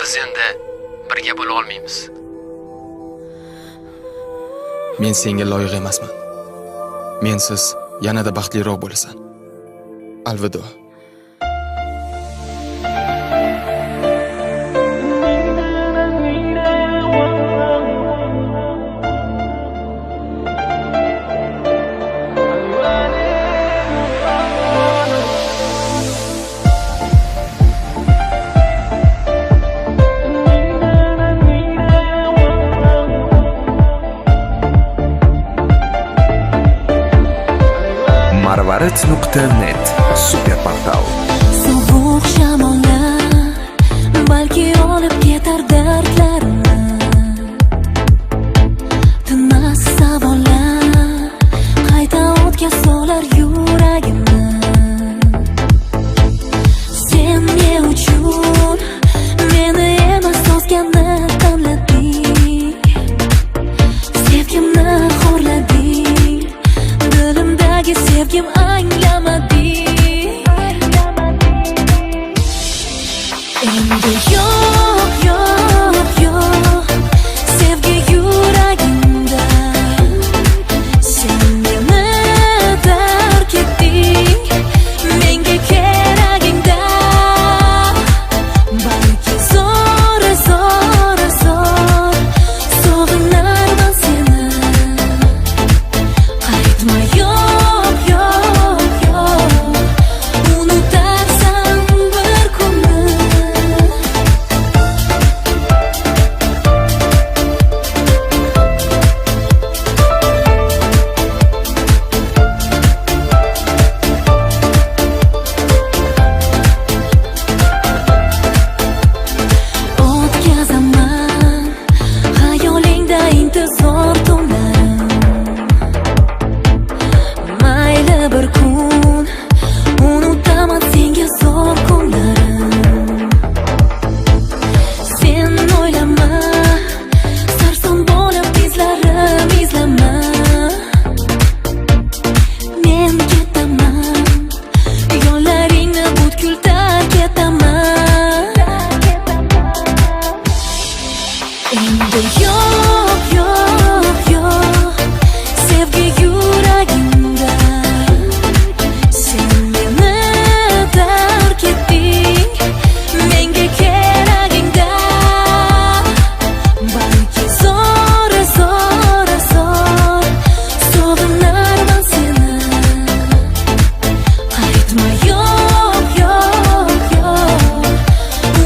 Biz endi birga bo'la olmaymiz. Men senga loyiq emasman. Mensiz yanada baxtliroq bo'lasan. Alvido. Marvarid.net super portal. Sovuq shamollar balki olib ketar dardlarimni. Tinmas savollar qayta o'tga solar yuragimni. Sen ne uchun meni emas o'zgani tanlading? Sevgimni xo'rlading, dilimdagi sevgim anglamading. Endi yo'q sevgi yuragimda. Sen meni tark etding, menga keragingda. Balki zo'r sog'inarman seni. Qaytma yo'q unutarsan bir kunni. O'tkazaman xayolingda intizor tunlarim. Mayli bir kun unutaman senga zo'r kunlarim. Sen o'ylama, sarson bo'lib izlarim izlama. Men ketaman, yo'llaringni butkul tark etaman. Endi yo'q sevgi yuragimda. Sen meni tark etding, menga keragingda. Balki zo'r sog'inarman seni. Qaytma yo'q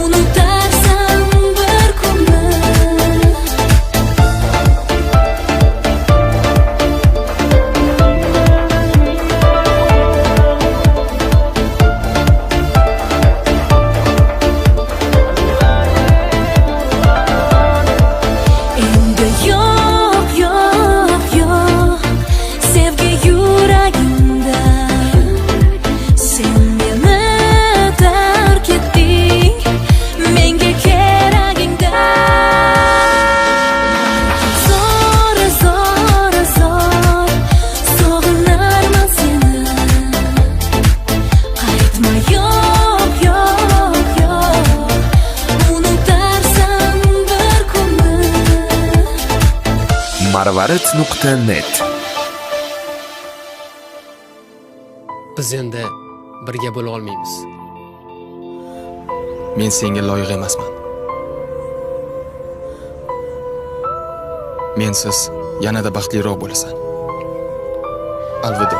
unutarsan bir kunni. Endi yo'q sevgi yuragimda. Sen meni tark etding, menga keragingda. Zo'r sog'inarman seni. Qaytma yo'q unutarsan bir kunni. Marvarid.net. Biz endi birga bo'la olmaymiz. Men senga loyiq emasman. Mensiz yanada baxtliroq bo'lasan. Alvido.